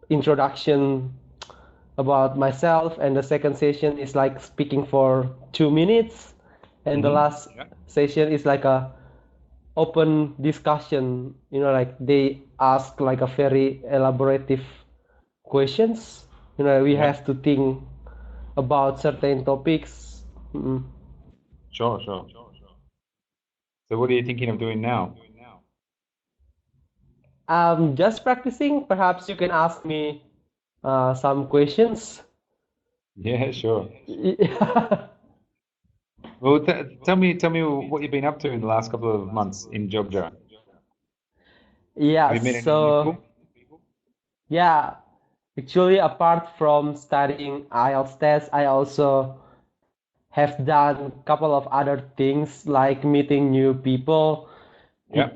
introduction about myself, and the second session is like speaking for 2 minutes, and the last Yeah. session is like a open discussion. Like they ask like a very elaborative questions. We Yeah. have to think about certain topics. Mm. Sure, sure. So what are you thinking of doing now? Just practicing. Perhaps you can ask me some questions. Yeah, sure. Well, tell me what you've been up to in the last couple of months in Jogja. Yeah, Have you met any new so people? yeah, actually, apart from studying IELTS test, I also have done a couple of other things like meeting new people. Yeah.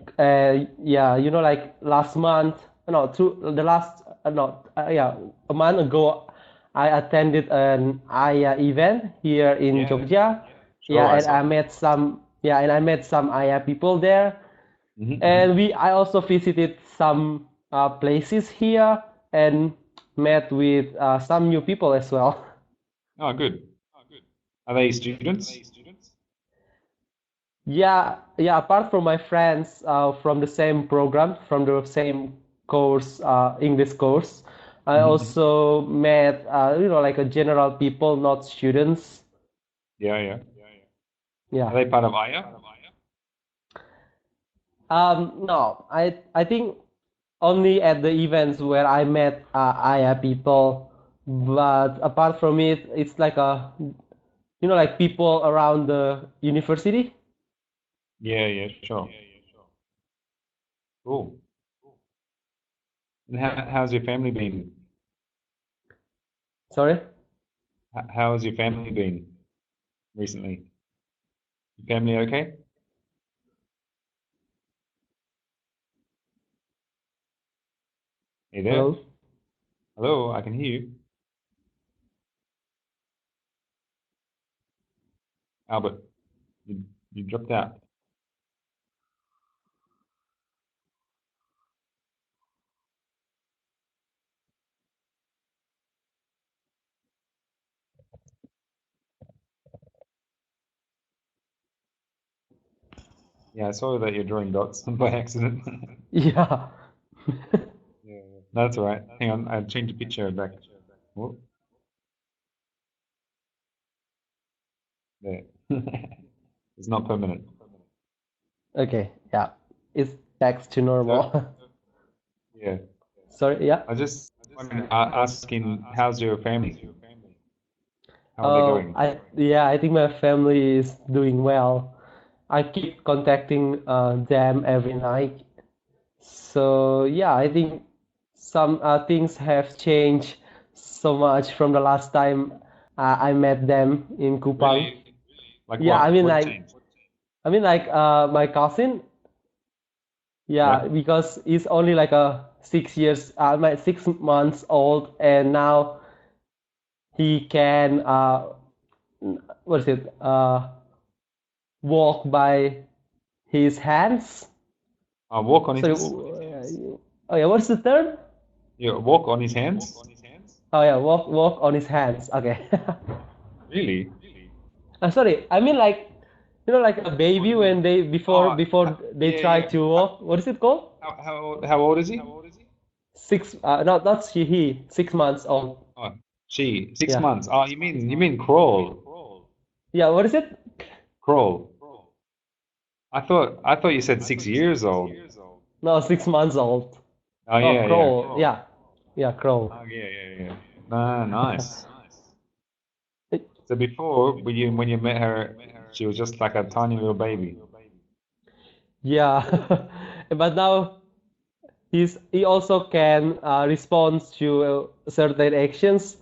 Yeah, like last month, no, the last, no, yeah, a month ago, I attended an AYA event here in Yeah. Jogja. Yeah, Sure, I and saw I that. met some, yeah, and I met some AYA people there. Hmm. And I also visited some places here and met with some new people as well. Oh, good. Are they students? Yeah, yeah. Apart from my friends from the same program, from the same course, English course, I Hmm. also met, like a general people, not students. Yeah, yeah. Are Yeah. they part of Aya? No, I think only at the events where I met Aya people, but apart from it, it's like like people around the university. Yeah, yeah, sure. Cool. And how's your family been? Sorry. How has your family been recently? Your family okay? Hey there. Hello. Hello, I can hear you. Albert, you dropped out. Yeah, I saw that you're drawing dots by accident. Yeah. Yeah, that's all right. Hang on, I'll change the picture back. Oh, there. It's not permanent. Okay. Yeah. It's back to So, normal. yeah, Sorry. Yeah. I just wondering, asking, how's your family? How are they Oh, going? I think my family is doing well. I keep contacting them every night. So yeah, I think some things have changed so much from the last time I met them in Kupang. Really? Like Yeah, what? What changed? my cousin. Yeah. Yeah, because he's only like a 6 years, 6 months old, and now he can what is it? Walk by his hands. Walk on Sorry. his, Oh yeah, what's the term? yeah, walk on his hands? Oh yeah, walk on his hands. Okay. Really? Sorry, I mean like like a baby when they before they Yeah, try yeah. to walk. What is it called? How old is he? Six. Not she. He 6 months old. Oh, she, six Yeah. months. Oh, you mean crawl, Yeah. What is it? crawl. I thought you said 6 years old. No, 6 months old. Oh Oh, yeah, yeah. crow. Yeah. Yeah, crow. Oh yeah, yeah, yeah. Ah, nice. So before, when you met her, she was just like a tiny little baby. Yeah. But now he also can respond to certain actions,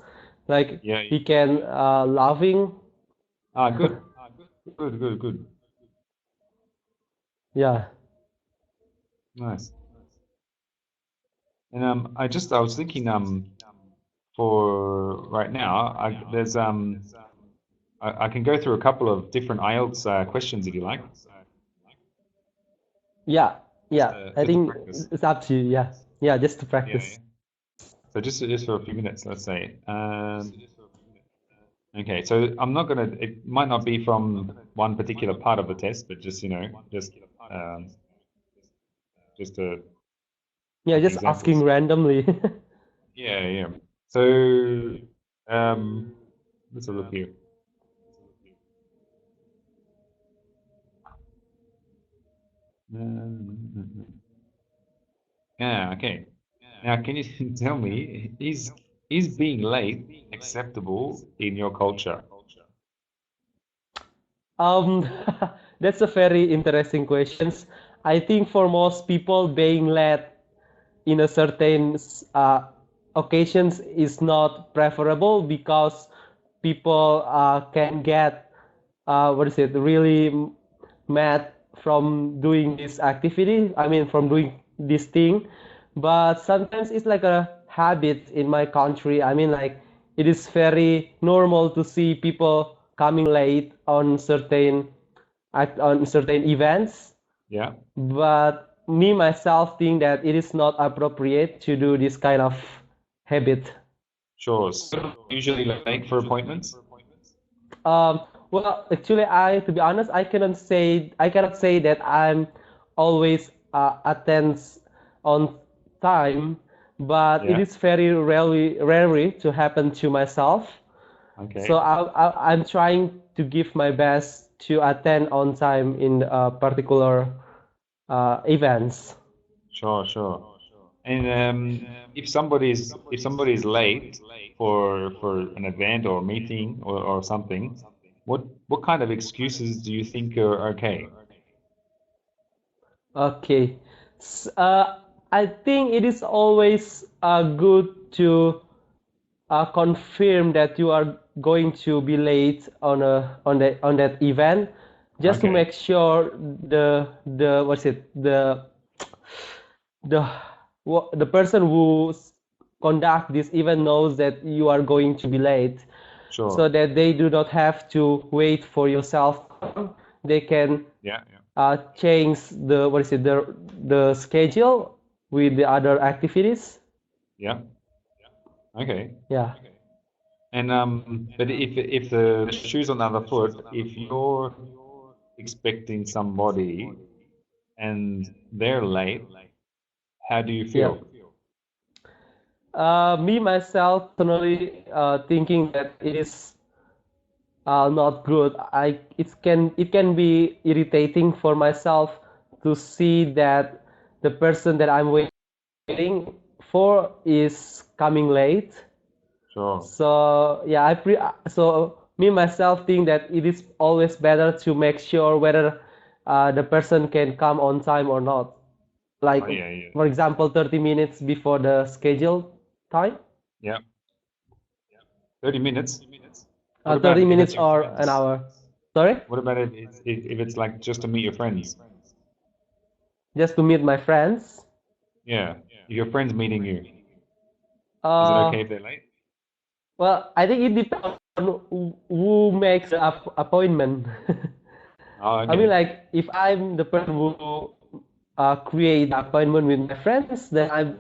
like Yeah. he can laughing. Ah, good, good, good, good. Yeah. Nice. And I was thinking for right now, I can go through a couple of different IELTS questions if you like, Yeah. just Yeah. to I just to think practice. it's up to you. Yeah. Yeah. Just to Yeah, practice. yeah. So just for a few minutes, let's say. Okay, so I'm not gonna. It might not be from one particular part of the test, but just um, just Yeah, like just asking examples. randomly. Yeah, yeah. So um, let's have a look here. Yeah, okay. Now, can you tell me, is being late acceptable in your culture? Um, that's a very interesting question. I think for most people, being late in a certain occasions is not preferable because people can get what is it really mad from doing this activity. I mean, from doing this thing, but sometimes it's like a habit in my country. I mean, like it is very normal to see people coming late on certain events, Yeah, but me myself think that it is not appropriate to do this kind of habit. sure. So usually late for appointments? Well, actually, to be honest, I cannot say that I'm always attends on time, but it Yeah. is very rarely to happen to myself. So Okay. I'm trying to give my best to attend on time in particular events. Sure, sure. And if somebody's late for an event or a meeting or something, what kind of excuses do you think are okay? Okay. I think it is always good to confirm that you are going to be late on that event, just to Okay. make sure the what's it the the person who conduct this event knows that you are going to be late, so Sure. that they do not have to wait for yourself. They can Yeah, yeah. change the schedule with the other activities. Yeah. Okay. Yeah. And but if the shoe's on the other foot, if you're expecting somebody and they're late, how do you Yeah. feel? Me myself personally thinking that it is not good. It can be irritating for myself to see that the person that I'm waiting for is coming late. Sure. So yeah, so me myself think that it is always better to make sure whether the person can come on time or not. Like Oh yeah, yeah. for example, 30 minutes before the scheduled time. Yeah. 30 minutes. What 30 about if it's minutes your or an friends? hour. Sorry? What about if it's like just to meet your friends? Just to meet my friends. Yeah. If your friend's meeting you, is it Uh, okay if they're late? well, I think it depends on who makes the appointment. Oh, I mean, okay. like, if I'm the person who create the appointment with my friends, then I'm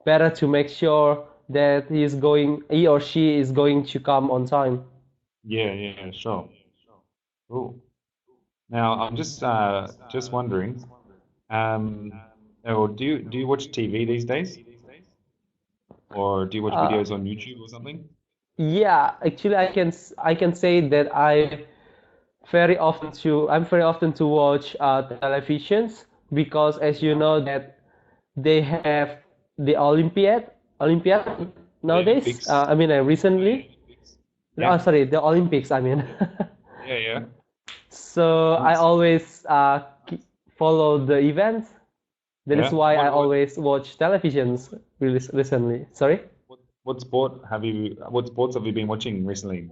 better to make sure that he or she is going to come on time. Yeah, yeah, sure. Cool. Now I'm just wondering, or do you watch TV these days? Or do you watch Uh, videos on YouTube or something? yeah, actually, I can say that I'm very often to watch televisions because, as you know, that they have the Olympiad The nowadays. Olympics. I mean, recently. Oh, Yeah. sorry, the Olympics. I mean. Yeah, yeah. So I Nice. always follow the events. That is Yeah. why I What always watch televisions really recently. Sorry. what sports have you been watching recently?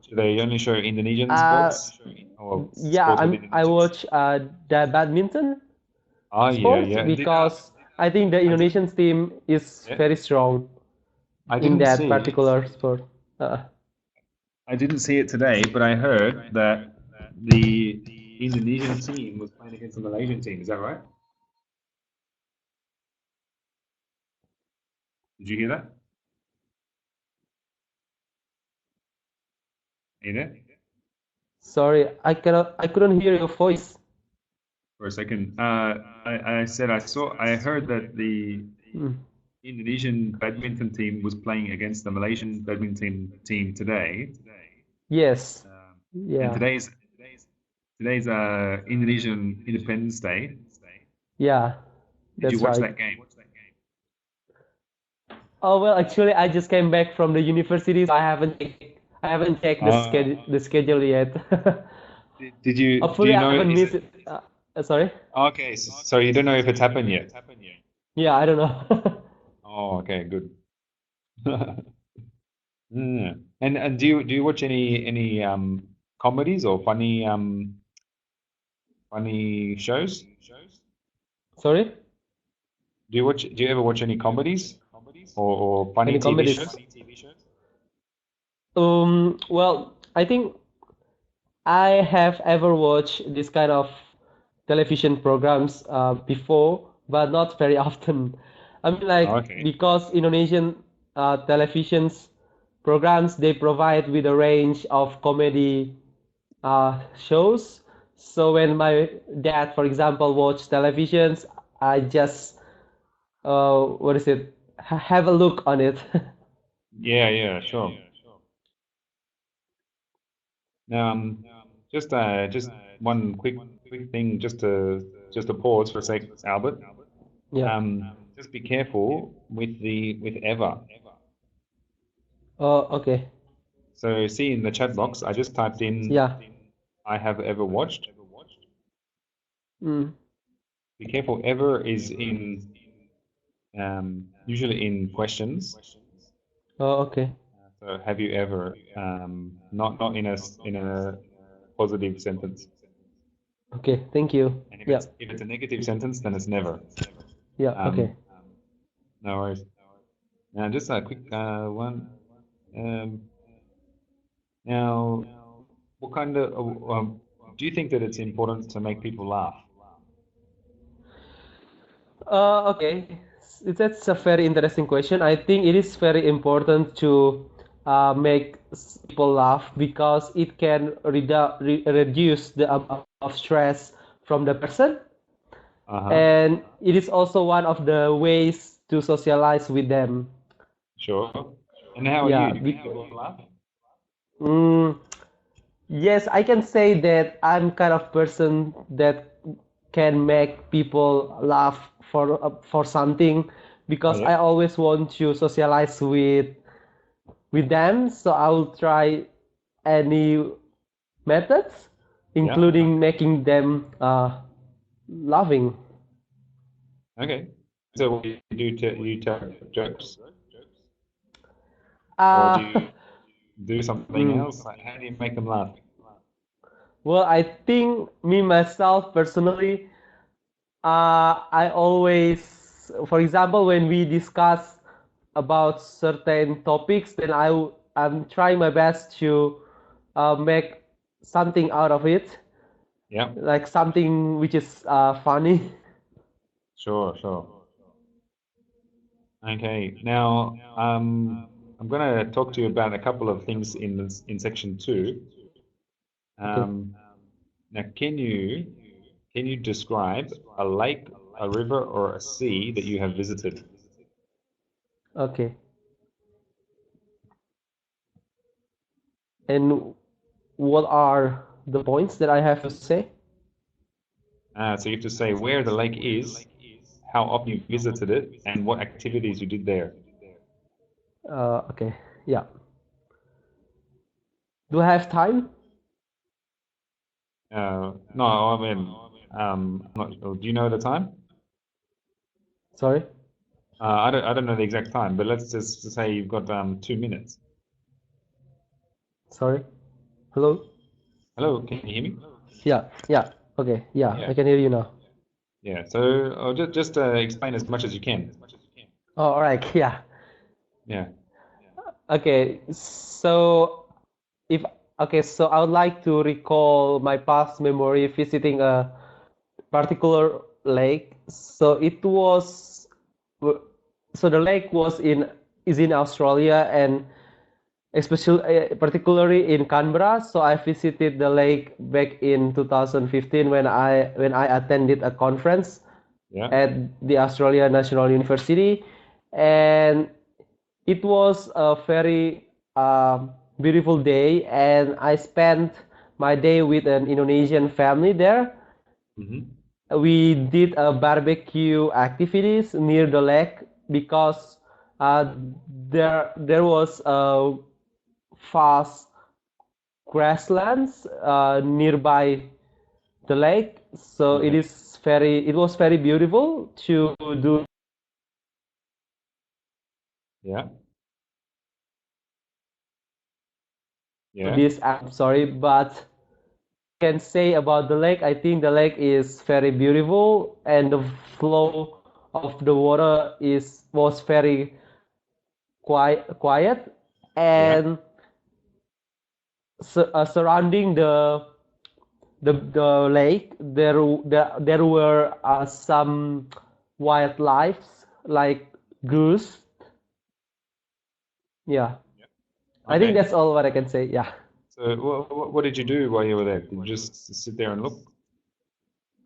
Do they only show Indonesian Uh, sports or yeah, sports with I Indonesians? watch the badminton Oh yeah, sports yeah. because I think the I did Indonesian team is yeah. very strong I in didn't that see particular sport. Uh, I didn't see it today, but I heard that the Indonesian team was playing against the Malaysian team. Is that right? Did you hear that? Are you there? Sorry, I couldn't hear your voice. For a second. I said I heard that the Mm. Indonesian badminton team was playing against the Malaysian badminton team today. Yes. Um, and Yeah. today's Indonesian Independence Day. Yeah. Did you That's watch right. that game? Oh well, actually, I just came back from the university, so I haven't checked Uh, the schedule yet. do Hopefully, you I know, haven't is missed it it. Sorry. okay? So you don't know if it's happened yet? Yeah, I don't know. Oh, okay, good. Mm. And do you watch any comedies or funny shows? Sorry. Do you ever watch any comedies or funny Any TV comedies? shows? Well, I think I have ever watched this kind of television programs before, but not very often. I mean, Oh, like okay. because Indonesian televisions programs they provide with a range of comedy shows. So when my dad, for example, watch televisions, I just what is it? Have a look on it. Yeah, yeah, sure. Now, just one quick thing, just to pause for a sec, Albert. Yeah. Just be careful with the with ever. Oh, okay. So see in the chat box, I just typed in Yeah. I have ever watched. Mm. Be careful, ever is in usually in questions. Oh, okay. So have you ever? Not in in a positive sentence. Okay. Thank you. And Yeah. if it's a negative sentence, then it's never. Yeah. Okay. Um, no worries. Now just a quick one. Um, now, what kind of do you think that it's important to make people laugh? Okay. That's a very interesting question. I think it is very important to make people laugh because it can reduce the amount of stress from the person, Uh-huh. and it is also one of the ways to socialize with them. Sure. And how are you? Yeah. Do you make people laugh? Mm, yes, I can say that I'm kind of person that can make people laugh for something Oh, because yeah. I always want to socialize with them. So I will try any methods, Yeah. including making them laughing. Okay. So what do you do? You tell jokes, or do Uh, you do something mm, else? Like, how do you make them laugh? well, I think me myself personally, I always, for example, when we discuss about certain topics, then I'm trying my best to make something out of it, Yeah. like something which is funny. Sure. Sure. Okay. Now, I'm going to talk to you about a couple of things in section two. Okay, Um, now, can you describe a lake, a river, or a sea that you have visited? okay. And what are the points that I have to say? So you have to say where the lake is, how often you visited it, and what activities you did there. Okay, yeah. Do I have time? No, I mean, I'm not sure. Do you know the time? Sorry, I don't know the exact time, but let's just say you've got 2 minutes. sorry. Hello? Hello, can you hear me? Yeah, yeah. Okay, yeah, Yeah, I can hear you now. yeah. So just explain as much as you can. Oh, all right, yeah. Yeah, Okay, so if okay, so I would like to recall my past memory visiting a particular lake. So it was so the lake is in Australia, and especially particularly in Canberra. So I visited the lake back in 2015 when I attended a conference Yeah. at the Australia National University, and it was a very beautiful day, and I spent my day with an Indonesian family there. Mm-hmm. We did a barbecue activities near the lake because uh, there was a vast grasslands nearby the lake, so Okay. it was very beautiful to do Yeah. Yeah. this. I'm sorry, but can say about the lake, I think the lake is very beautiful, and the flow of the water is was very quiet, Yeah. and surrounding the lake, there were some wildlife like goose. Yeah, I think Okay. that's all what I can say. Yeah. So what did you do while you were there? Did you just sit there and look?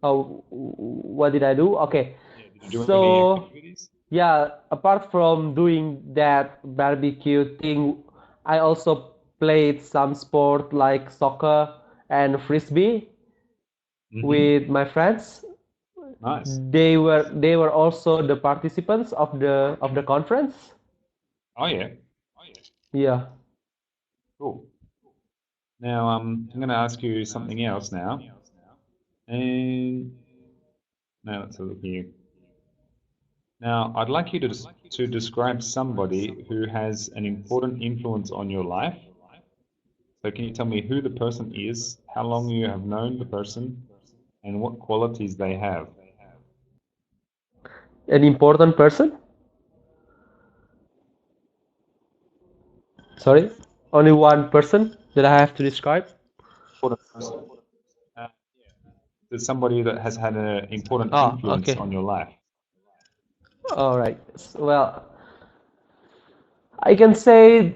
Oh, what did I do? Okay, Yeah. Did you do any so activities? yeah, apart from doing that barbecue thing, I also played some sport like soccer and frisbee Mm-hmm. with my friends. Nice. They were also the participants of the conference. Oh yeah. Yeah. Cool. Now I'm going to ask you something else now. And now let's have a look here. Now I'd like you to describe somebody who has an important influence on your life. So can you tell me who the person is, how long you have known the person, and what qualities they have? An important person? Sorry? Only one person that I have to describe? Important person. Uh, there's somebody that has had an important Oh, influence okay. on your life. All right. Well, I can say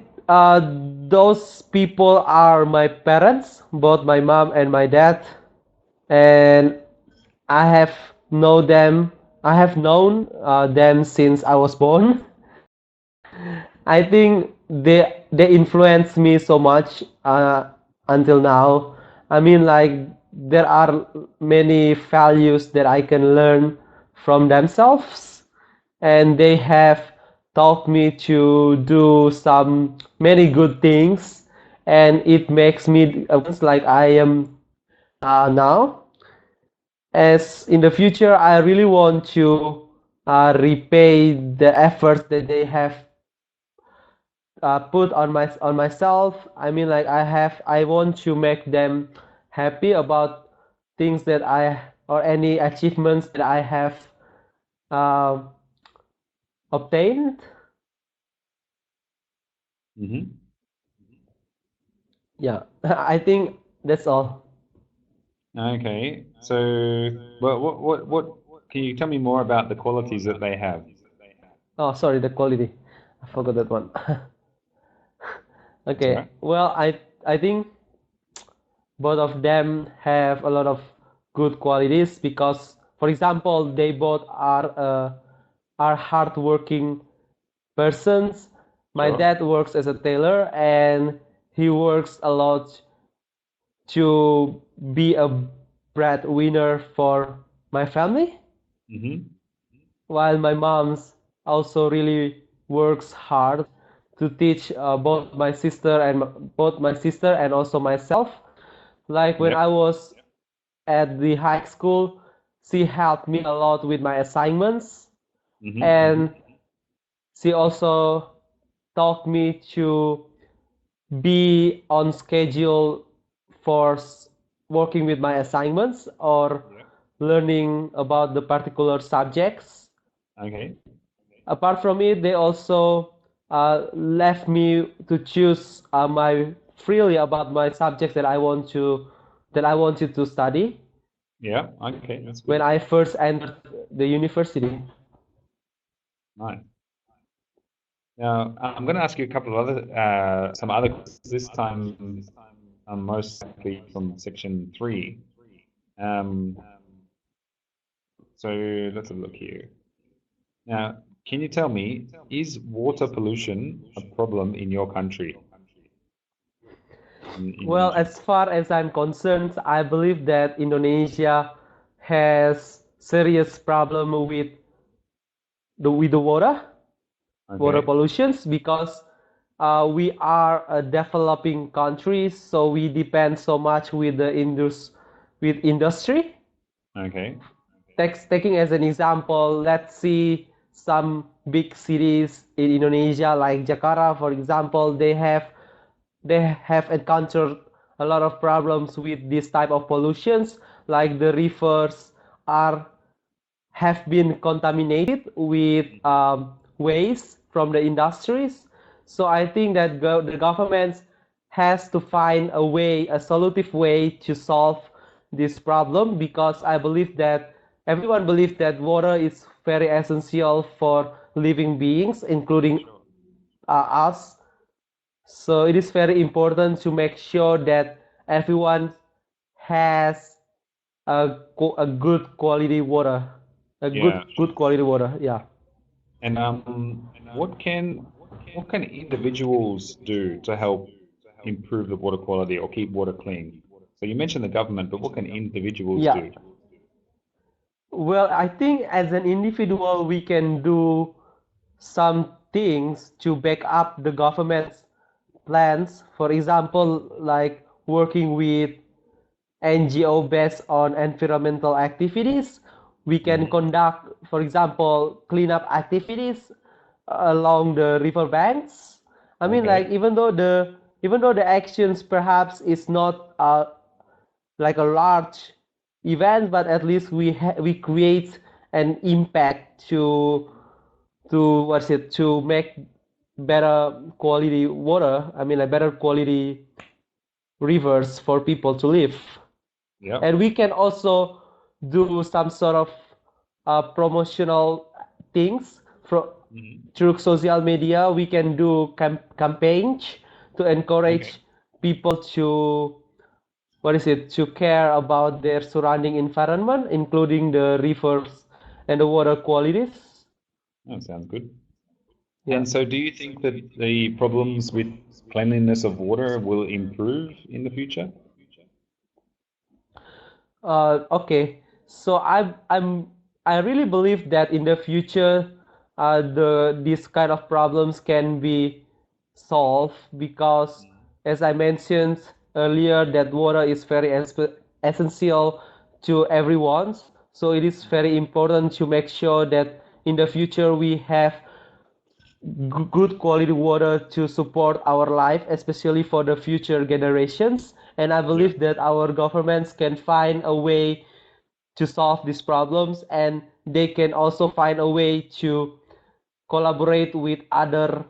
those people are my parents, both my mom and my dad, and I have know them. I have known them since I was born. I think they influenced me so much until now. I mean, like there are many values that I can learn from themselves, and they have taught me to do some many good things, and it makes me like I am now. As in the future, I really want to repay the efforts that they have put on myself. I mean, like I want to make them happy about things that I or any achievements that I have uh, obtained. Mm-hmm. Yeah, I think that's all. Okay. So, well, what can you tell me more about the qualities that they have? Oh, sorry, the quality. I forgot that one. That's all Okay, right. well, I think both of them have a lot of good qualities because, for example, they both are hardworking persons. My Sure. dad works as a tailor, and he works a lot to be a breadwinner for my family, Mm-hmm. while my mom's also really works hard to teach both my sister and also myself. Like when Yep. I was at the high school, she helped me a lot with my assignments, Mm-hmm. Mm-hmm. and she also taught me to be on schedule for working with my assignments or Yep. learning about the particular subjects. Okay. Apart from it, they also left me to choose my freely about my subjects that I wanted to study Yeah. Okay. That's when good. I first entered the university. Nice. Now, I'm going to ask you a couple of some other questions, this time most likely from section 3. Um, so let's have a look here. Now, can you tell me, is water pollution a problem in your country, in Well, Indonesia? as far as I'm concerned, I believe that Indonesia has serious problem with the water Okay, pollutions because we are a developing country, so we depend so much with the with industry. okay. Taking as an example, let's see some big cities in Indonesia like Jakarta, for example, they have encountered a lot of problems with this type of pollutions, like the rivers are have been contaminated with waste from the industries. So I think that the government has to find a way, a solutive way to solve this problem because I believe that everyone believes that water is very essential for living beings, including Sure. us. So it is very important to make sure that everyone has a good quality water, a Yeah. good quality water. Yeah. And what can individuals do to help improve the water quality or keep water clean? So you mentioned the government, but what can individuals Yeah. do? Well, I think as an individual, we can do some things to back up the government's plans. For example, like working with NGO based on environmental activities. We can Hmm. conduct, for example, cleanup activities along the river banks. I mean, like Okay. even though the actions perhaps is not like a large event, but at least we create an impact to what's it to make better quality water. I mean, like better quality rivers for people to live. Yep. And we can also do some sort of promotional things Hmm. through social media. We can do campaigns to Okay. encourage people to what is it to care about their surrounding environment, including the rivers and the water qualities. That sounds good. Yeah. And so do you think that the problems with cleanliness of water will improve in the future? Okay. So I really believe that in the future, the these kind of problems can be solved because, as I mentioned earlier, that water is very essential to everyone. So it is very important to make sure that in the future we have good quality water to support our life, especially for the future generations. And I Yeah. believe that our governments can find a way to solve these problems, and they can also find a way to collaborate with other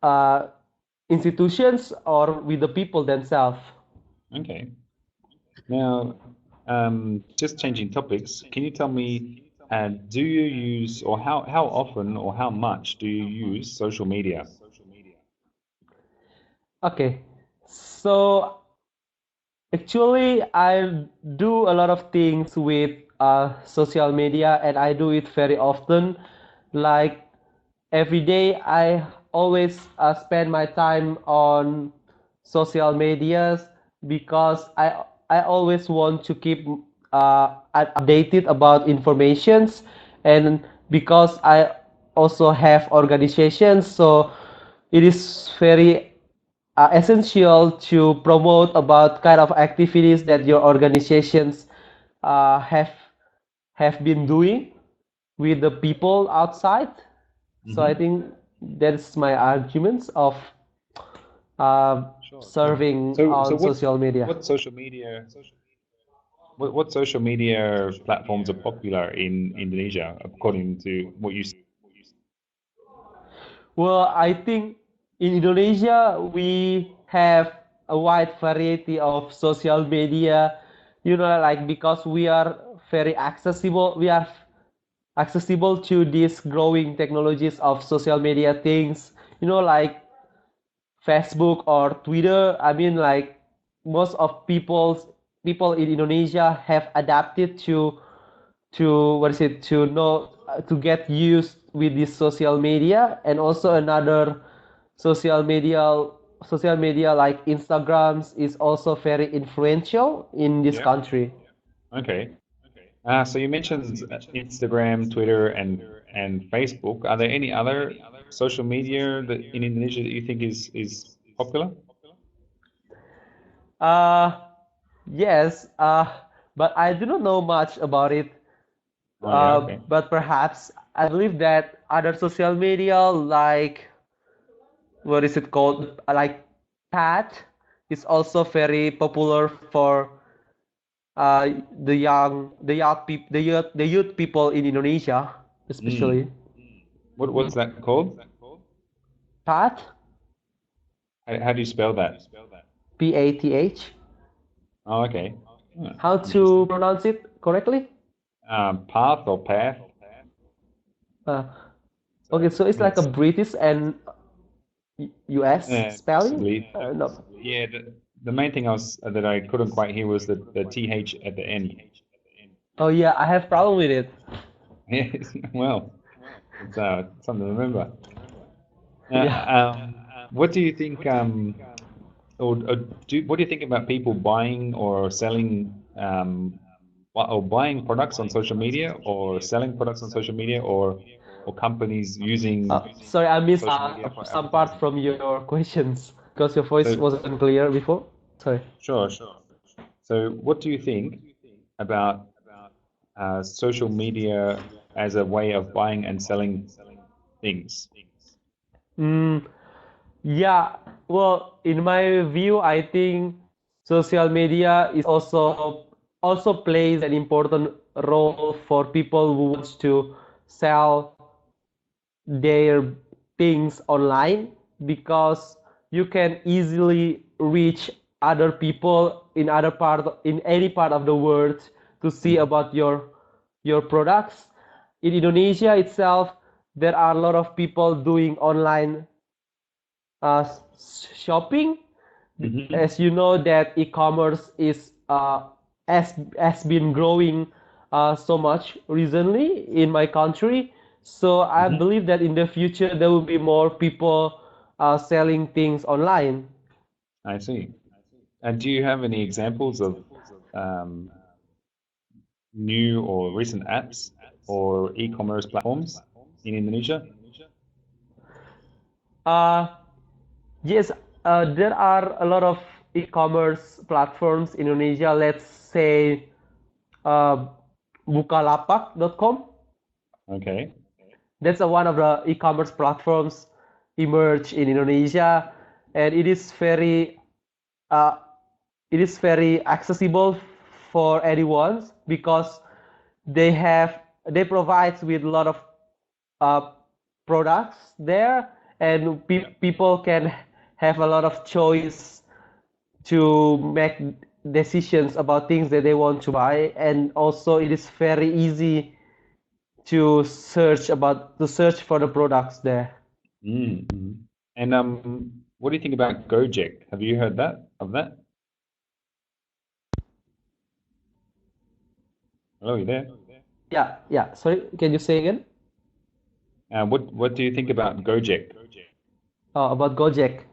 uh, institutions or with the people themselves. Okay. Now, just changing topics, can you tell me, do you use, or how often or how much do you use social media? Okay, so actually, I do a lot of things with social media, and I do it very often. Like every day, I always spend my time on social medias because I always want to keep updated about informations, and because I also have organizations, so it is very essential to promote about kind of activities that your organizations uh, have have been doing with the people outside. So I Hmm. think that's my arguments of uh, Sure, sure. serving So on what social media. what social media what social media platforms are popular in Indonesia according to what you Well, I think in Indonesia we have a wide variety of social media, like because we are very accessible, we are accessible to these growing technologies of social media things, like Facebook or Twitter. I mean, like most of people in Indonesia have adapted to what is it to know to get used with this social media, and also another social media social media like Instagrams is also very influential in this Yeah. country. Okay. So you mentioned Instagram, Twitter, and Facebook. Are there any other social media that in Indonesia that you think is popular? Uh, yes, but I do not know much about it. Oh yeah, okay. But perhaps I believe that other social media like what is it called? Like Pat is also very popular for the youth people in Indonesia, especially. Mm. What's that called? Pat, How do you spell that? Path. Oh, okay. How to Interesting. pronounce it correctly? Path or path? Uh, okay, so it's like a Yes. British and US spelling? Possibly. No. Yeah. The main thing that I couldn't quite hear was the th at the end. Oh yeah, I have problem with it. Yes. Well, it's something to remember. Yeah. What do you think? What do you think about people buying or selling or buying products on social media or selling products on social media or companies using Sorry, I missed social media for some part advertising? from your questions because your voice So wasn't clear before. Sorry. sure. So what do you think about social media as a way of buying and selling things? Mm, yeah, well, in my view, I think social media is also plays an important role for people who wants to sell their things online, because you can easily reach other people in any part of the world to see Mhm. about your products. In Indonesia itself, there are a lot of people doing online uh, shopping. Mhm. As you know, that e-commerce is has been growing so much recently in my country. So I Mhm. believe that in the future there will be more people selling things online. I see. And do you have any examples of um, new or recent apps or e-commerce platforms in Indonesia? Uh, yes, there are a lot of e-commerce platforms in Indonesia. Let's say uh, Bukalapak.com. Okay. That's one of the e-commerce platforms emerged in Indonesia, and uh, it is very accessible for anyone because they provide with a lot of uh, products there, and Yeah. people can have a lot of choice to make decisions about things that they want to buy, and also it is very easy to search for the products there. Mm. And what do you think about Gojek? Have you heard of that? Hello, you there? Yeah, yeah. Sorry, can you say again? What do you think about Gojek? About Gojek.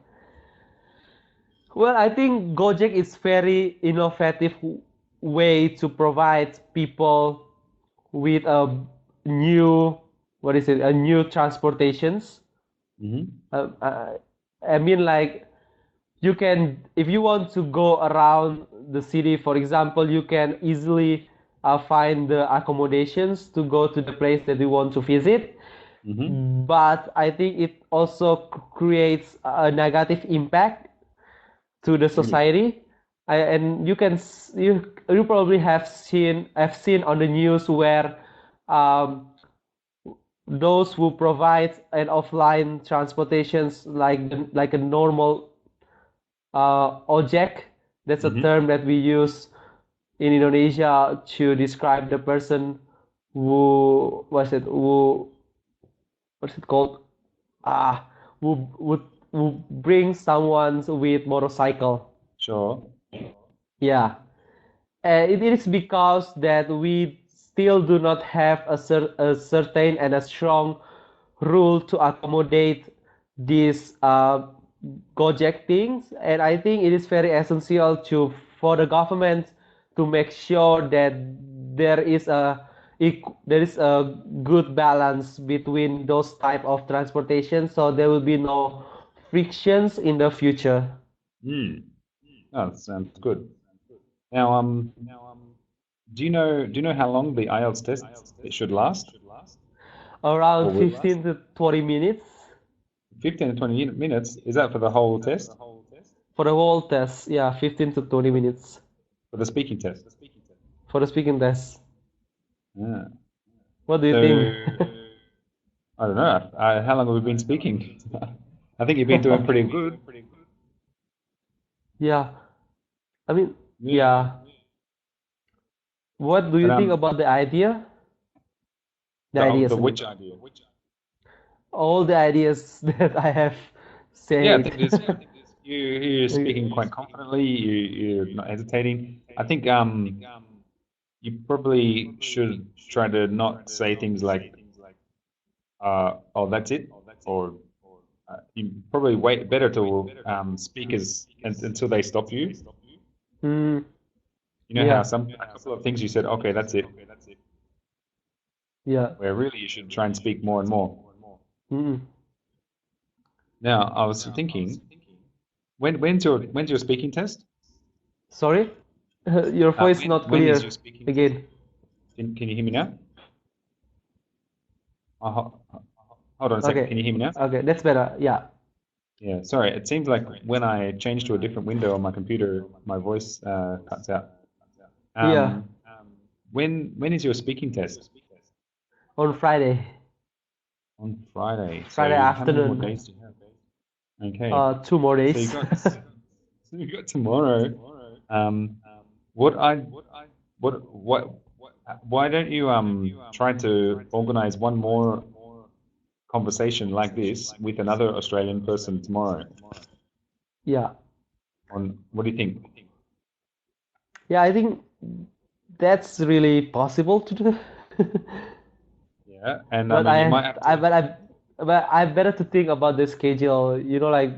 Well, I think Gojek is very innovative way to provide people with a new, what is it, a new transportations. Hmm. Uh, uh, I mean, like you can, if you want to go around the city, for example, you can easily find the accommodations to go to the place that you want to visit. Hmm. But I think it also creates a negative impact to the Really? society. And you probably have seen on the news where um, those who provide an offline transportations like a normal ojek. That's a Hmm. term that we use in Indonesia to describe the person who what's it who what's it called? Ah, who bring someone with motorcycle. Sure. Yeah. It is because that we still do not have a certain and a strong rule to accommodate these Gojek things, and I think it is very essential to for the government to make sure that there is there is a good balance between those type of transportation, so there will be no frictions in the future. Hmm. Oh, that sounds good. Now, do you know how long the IELTS test it should last Around or will last? 15 to 20 minutes 15 to 20 minutes. Is that for the whole test? for the whole test. Yeah, 15 to 20 minutes For the speaking test? for the speaking test. Yeah. What do you think? So, I don't know. How long have we been speaking? I think you've been doing pretty good. Yeah, I mean, Yeah. yeah. What do But you think about the idea? The the ideas, I mean, which idea? all the ideas that I have Yeah, I said. think there's you're speaking quite confidently. You're not hesitating. I think you probably should try to not say things like oh that's it, or you probably wait better to speak until they stop you. Mm, You know how yeah, some a couple of things you said, okay, that's it, yeah. where really you should try and speak more and more. Mm. Now, I was thinking, when's your speaking test? Sorry, your voice When not when is your clear speaking test? again. Can you hear me now? Hold on a second. Okay, Can you hear me now? okay, that's better. Yeah, Yeah, sorry. It seems like when I change to a different window on my computer, my voice cuts out. yeah. Um, when is your speaking test? On Friday, On Friday. Friday So how many more afternoon. days do you have? Okay. 2 more days. So you got tomorrow. Um, what I what why don't you try to organize one more conversation like this with another Australian person tomorrow? Yeah, On what do you think? yeah. I think that's really possible to do. Yeah, and I But mean you might have to. I better to think about the schedule, like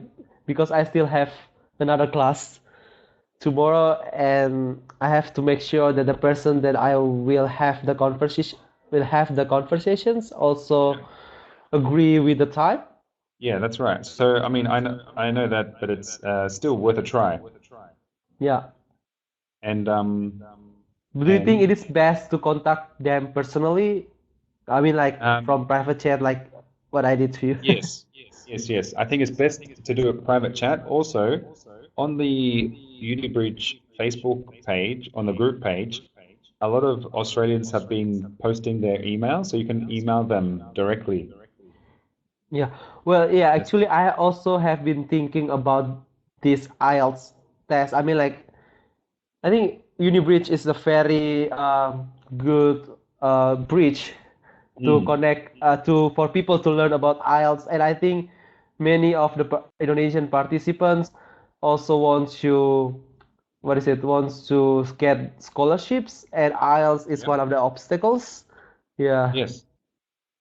because I still have another class tomorrow, and I have to make sure that the person that I will have the conversations Yeah. also agree with the time. Yeah, that's right. So I mean I know that, but it's still worth a try. Yeah. And Do you think it and is best to contact them personally? I mean, like um from private chat, like what I did to you. yes, yes. I think it's best to do a private chat. Also, on the UniBridge Facebook page, on the group page, a lot of Australians have been posting their email, so you can email them directly. Yeah. Well, yeah, Yes. actually, I also have been thinking about this IELTS test. I mean, like, I think UniBridge is a very good bridge to Mm. connect to for people to learn about IELTS, and I think many of the Indonesian participants also want to wants to get scholarships, and IELTS is Yep. one of the obstacles. Yeah, Yes.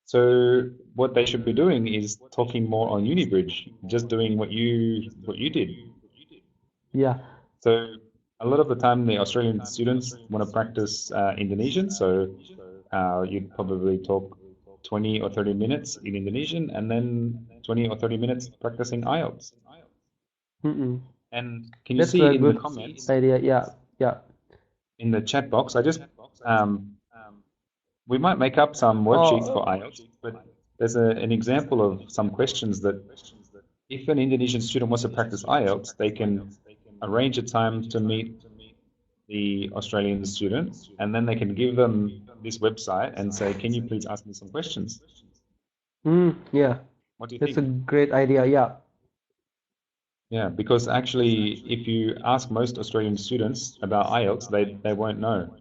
So what they should be doing is talking more on UniBridge, just doing what you did. yeah. So a lot of the time, the Australian students want to practice Indonesian, so you'd probably talk 20 or 30 minutes in Indonesian and then 20 or 30 minutes practicing IELTS. Mm-mm. And can you That's see a in the good comments idea. Yeah, yeah. in the chat box? Um, we might make up some worksheets for Oh, IELTS, but there's an example of some questions that if an Indonesian student wants to practice IELTS, they can arrange a time to meet the Australian student, and then they can give them this website and say, "Can you please ask me some questions?" yeah. What do you That's a think? great idea. Yeah. Yeah, because actually, if you ask most Australian students about IELTS, they won't know.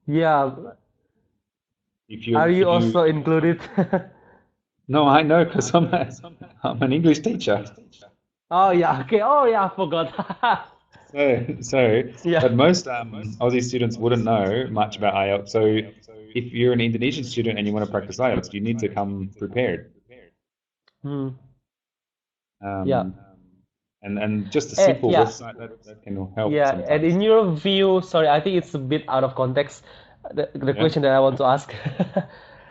Yeah. Are you if you also included? no, I know because I'm an English teacher. Oh yeah, okay. Oh yeah, I forgot. So, Yeah. but most Aussie students wouldn't know much about IELTS. So, if you're an Indonesian student and you want to practice IELTS, you need to come prepared. Hmm. Yeah. Um, and just a simple Yeah. website that can help Yeah. And sometimes. in your view, sorry, I think it's a bit out of context. The Yeah, question that I want to ask.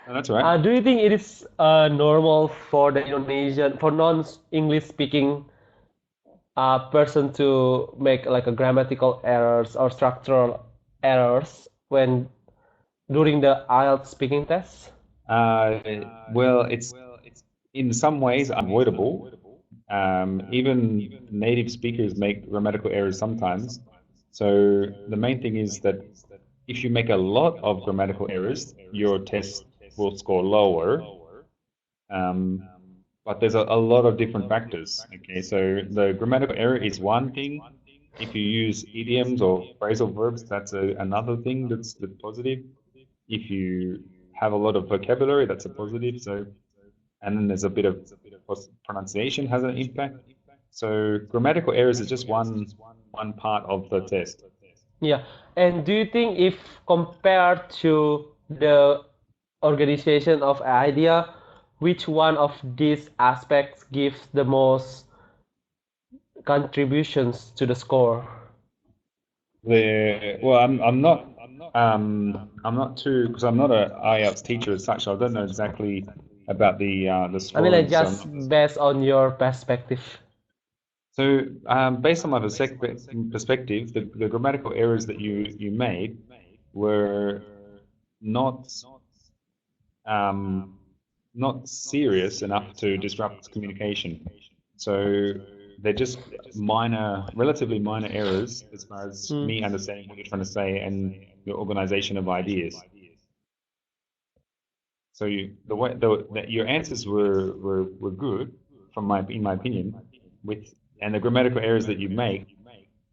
no, that's all right. Do you think it is normal for the Indonesian, for non-English speaking person to make like a grammatical errors or structural errors when during the IELTS speaking test? Uh, well, it's in some ways unavoidable. Even native speakers make grammatical errors sometimes. So the main thing is that if you make a lot of grammatical errors, your test will score lower. Um, but there's a lot of different factors. Okay, so the grammatical error is one thing. If you use idioms or phrasal verbs, that's another thing that's positive. If you have a lot of vocabulary, that's a positive. So, and then there's a bit of pronunciation has an impact. So grammatical errors is just one part of the test. Yeah. And do you think if compared to the organization of idea, which one of these aspects gives the most contributions to the score? Well, I'm not too because I'm not a IELTS teacher as such. So I don't know exactly about the I mean, like scoring. So I'm just not. based on your perspective. So based on my perspective, the grammatical errors that you made were not um, not serious enough to disrupt communication. So they're just minor, relatively minor errors as far as Hmm. me understanding what you're trying to say and your organization of ideas. So that your answers were good from my in my opinion, with and the grammatical errors that you make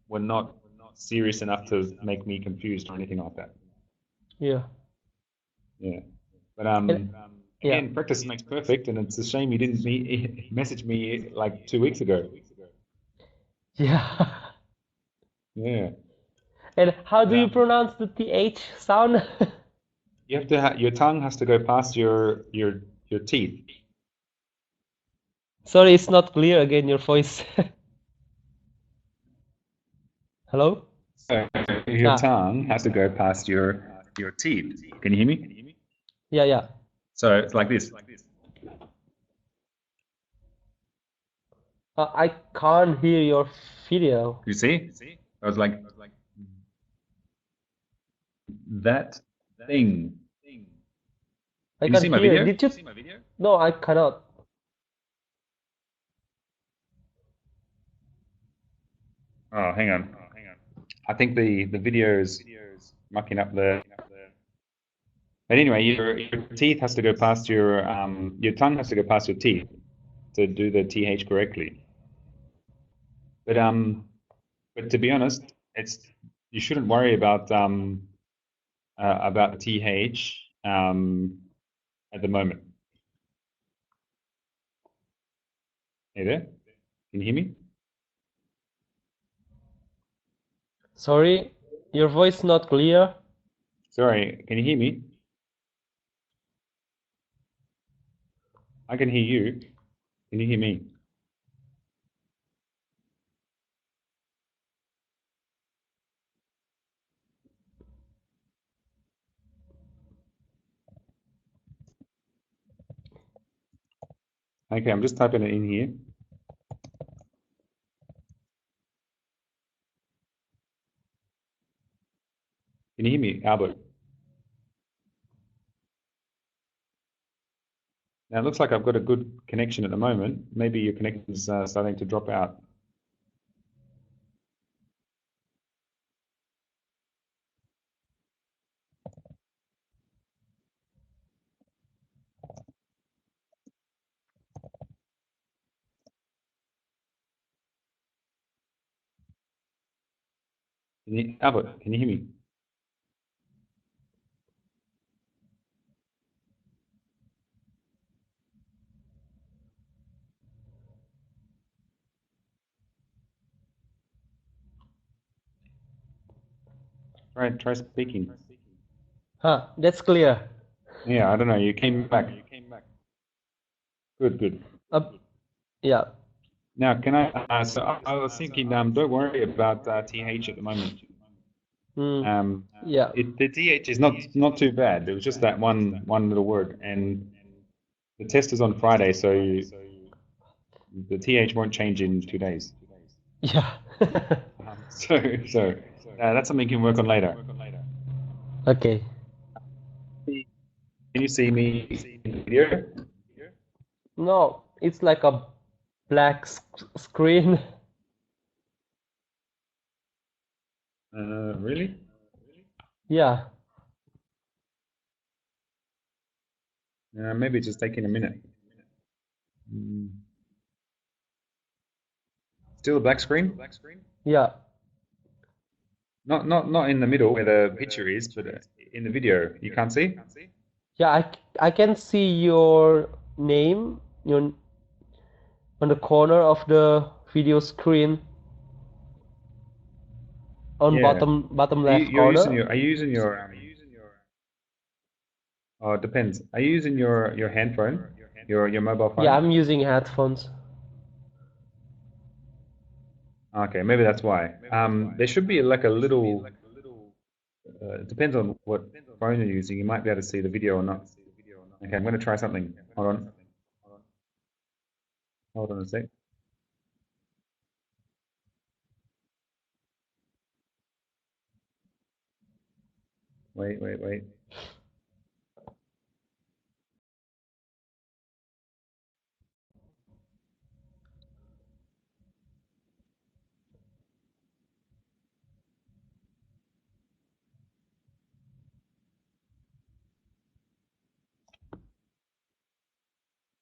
were not serious enough to make me confused or anything like that. Yeah. Yeah. But And yeah. again, practice makes perfect, and it's a shame you didn't message me like 2 weeks ago. Yeah. Yeah. And how But do you pronounce the TH sound? you have to your tongue has to go past your teeth. Sorry, it's not clear again, your voice. Hello? So your Ah, tongue has to go past your teeth. Can you hear me? yeah, yeah. So it's like this. I can't hear your video. You see? I was like that thing. I Can you see can't my hear. video? Did you? No, I cannot. Oh, hang on. I think the video is mucking up the. But anyway, your teeth has to go past your tongue has to go past your teeth to do the th correctly. But but to be honest, it's you shouldn't worry about the th at the moment. Hey there, can you hear me? Sorry, your voice not clear. Sorry, can you hear me? I can hear you. Can you hear me? Okay, I'm just typing it in here. Can you hear me, Albert? Now it looks like I've got a good connection at the moment. Maybe your connection is starting to drop out. Albert, can you hear me? Try speaking. Huh, that's clear. Yeah, I don't know. You came back. Good. Yeah. Now, can I? I was thinking. Don't worry about TH at the moment. Mm, Um, yeah. the TH is not too bad. It was just that one little word, and the test is on Friday, so the TH won't change in 2 days. Yeah. So that's something you can work on later. Okay. Can you see me in the video? No, it's like a black screen. Really? Yeah. Maybe it's just taking a minute. Mm. Still a black screen? Yeah. Not in the middle where the picture is, but in the video. You can't see? Yeah, I can see your name on the corner of the video screen on Yeah. bottom left corner. Are you using your oh, it depends. Are you using your handphone? Your mobile Yeah, phone? I'm using headphones. Okay, maybe that's why. There should be like a little it depends on what phone you're using. You might be able to see the video or not. Okay, I'm going to try something. Hold on a sec. Wait.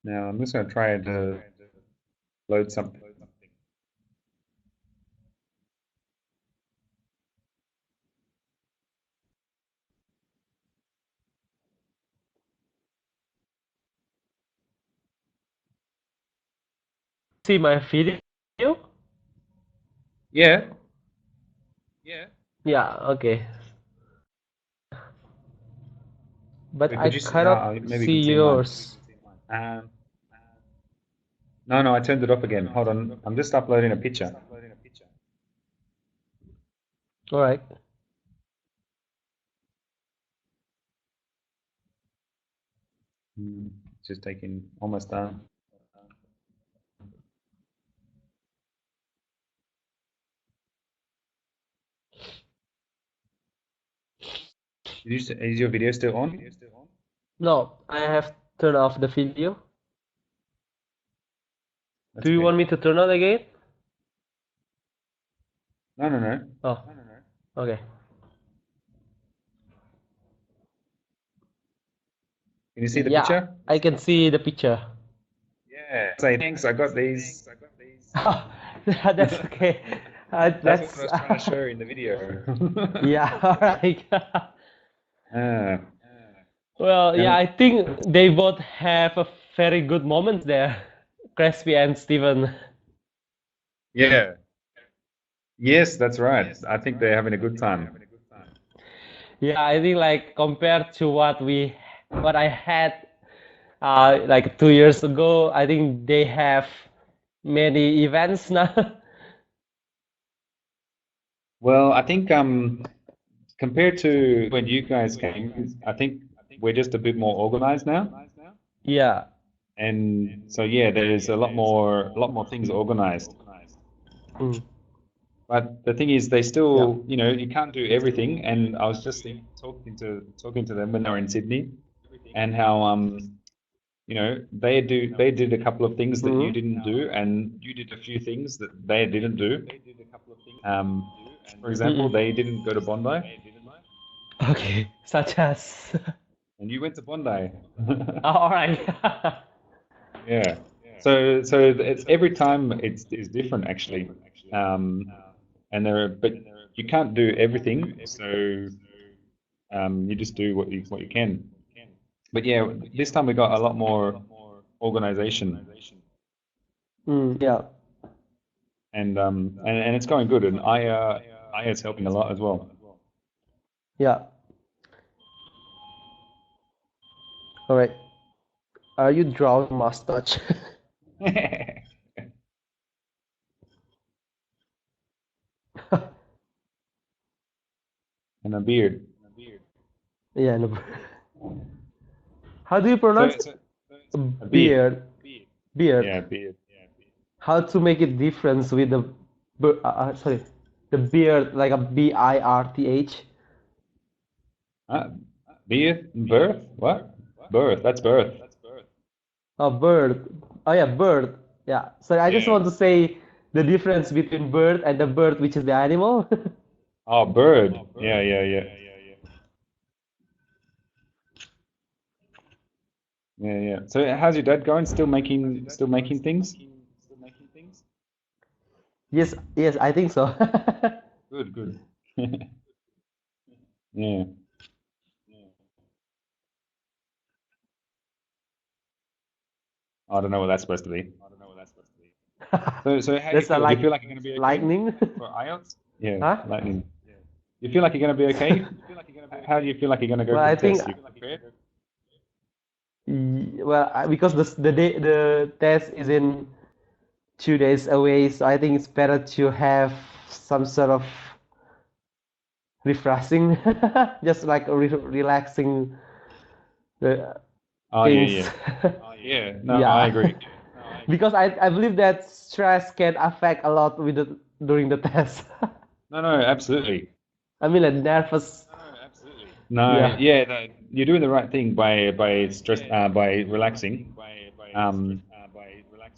Now I'm just going to try to load something. See my video? Yeah. Yeah, okay. But Wait, I could you see? cannot Maybe you see can see mine. yours. Um, no, I turned it off again. Hold on. I'm just uploading a picture. All right. It's just taking almost done. Is your video still on? No, I have turned off the video. That's Do you want okay. me to turn on again? No. Oh, okay. Can you see the Yeah, picture? I can see the picture. Yeah. Say thanks. I got these. That's okay. That's what I That's was trying to show in the video. yeah, all right. Ah, Well, yeah, and I think they both have a very good moments there, Crespi and Steven. yeah. Yes, that's right. I think they're having a good time. Yeah, I think like compared to what I had like 2 years ago, I think they have many events now. Well, I think compared to when you guys came, I think we're just a bit more organized now. Yeah. And so yeah, there's a lot more things organized. Mm. But the thing is, they Yeah. still, you can't do everything. And I was just talking to them when they were in Sydney, and how they did a couple of things that you Hmm. didn't do, and you did a few things that they didn't do. Um, for example, Mm-mm. they didn't go to Bondi, Okay, such as. and you went to Bondi. All right. Yeah. So it's every time it's different actually. Um, and but you can't do everything. So you just do what you can. But yeah, this time we got a lot more organization, Yeah. and it's going good. And I is helping a lot as well. Yeah. All right. Are you drawing mustache? And a beard. Yeah. No. How do you So, pronounce it? so a beard. Beard. Beard. Yeah, beard. How to make it difference with the sorry, the beard like a BIRTH? Beard? Birth? What? Birth. That's birth. Oh, bird. Oh yeah, bird. Yeah. So I just Yeah. want to say the difference between bird and the bird, which is the animal. Oh, bird. Yeah, yeah, yeah. Yeah, yeah. So how's your dad going? Still making things? Yes, yes, I think so. Good, good. Yeah. I don't know what that's supposed to be. So how do you That's a feel? Do you like feel like you're going to be okay lightning. for IELTS? Yeah, Huh? lightning. You feel like you're going to be okay? How do you feel like you're going to go Well, for I the think test? You prepared? because the test is in 2 days away, so I think it's better to have some sort of refreshing, just like relaxing the Oh, yeah, things. yeah. Yeah, no, I Yeah, agree. because I believe that stress can affect a lot with during the test. No, no, absolutely. I mean, like nervous. No, Yeah, yeah, no, you're doing the right thing by relaxing. Um,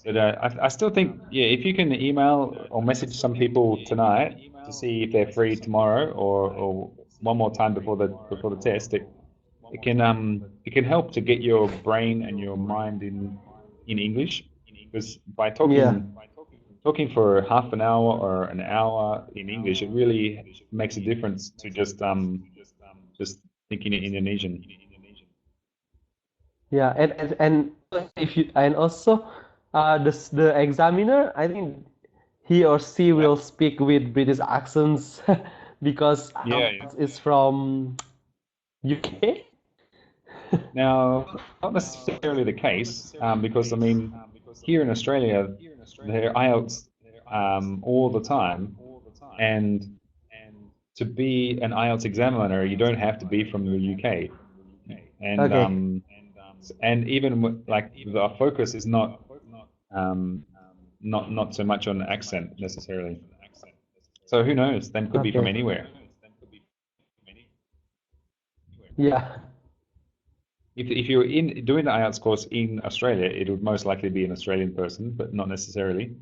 but I still think, yeah, if you can email or message some people tonight to see if they're free tomorrow or one more time before the test, it can help to get your brain and your mind in English, because by yeah, talking for half an hour or an hour in English, it really makes a difference to just thinking in Indonesian. yeah, and if you and also the examiner, I think he or she Yeah, will speak with British accents because yeah, yeah. is from UK. Now, not necessarily the case, because I mean, here in Australia, they're IELTS all the time, and to be an IELTS examiner, you don't have to be from the UK, and Okay, even like the focus is not so much on accent necessarily. So who knows? Then could be from okay, anywhere. yeah, If you're in doing the IELTS course in Australia, it would most likely be an Australian person, but not necessarily.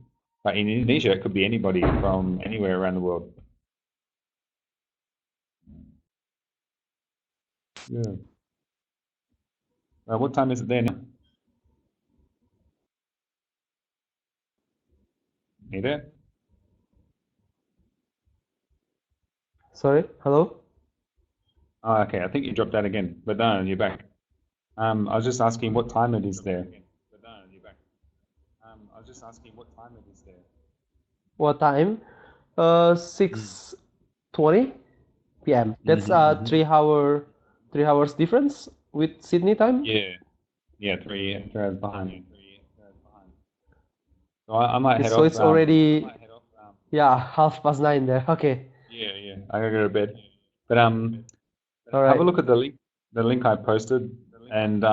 But in Indonesia, it could be anybody from anywhere around the world. Yeah. What time is it there now? Are you there? sorry, hello. Oh, okay. I think you dropped out again, but no, you're back. I was just asking what time it is there. What time? Mm. 6:20 p.m. That's Hmm. 3 hours difference with Sydney time. Yeah, yeah, 3 hours behind. So I might It's, head so off. it's already yeah 9:30 there. Okay, Yeah, yeah. I gotta go to bed. But all have a right. look at the link I posted, and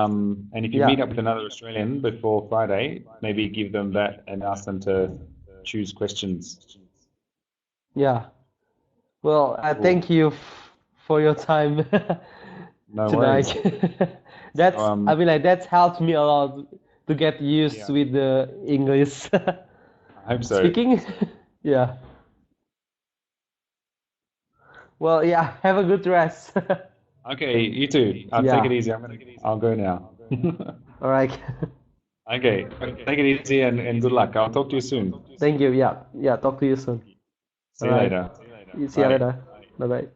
if you meet Yeah, up with another Australian before Friday, maybe give them that and ask them to choose questions. yeah. Well, Cool. thank you for your time No tonight. worries. So That's I mean like that's helped me a lot to get used yeah, with the English I hope so. speaking. Yeah. Well, yeah. Have a good rest. Okay, you too. I'll take it Yeah. easy. I'll go now. All right. Okay, take it easy and good luck. I'll talk to you soon. Thank you. Yeah. Yeah. Talk to you soon. All See you right. later. See you Bye. later. Bye bye.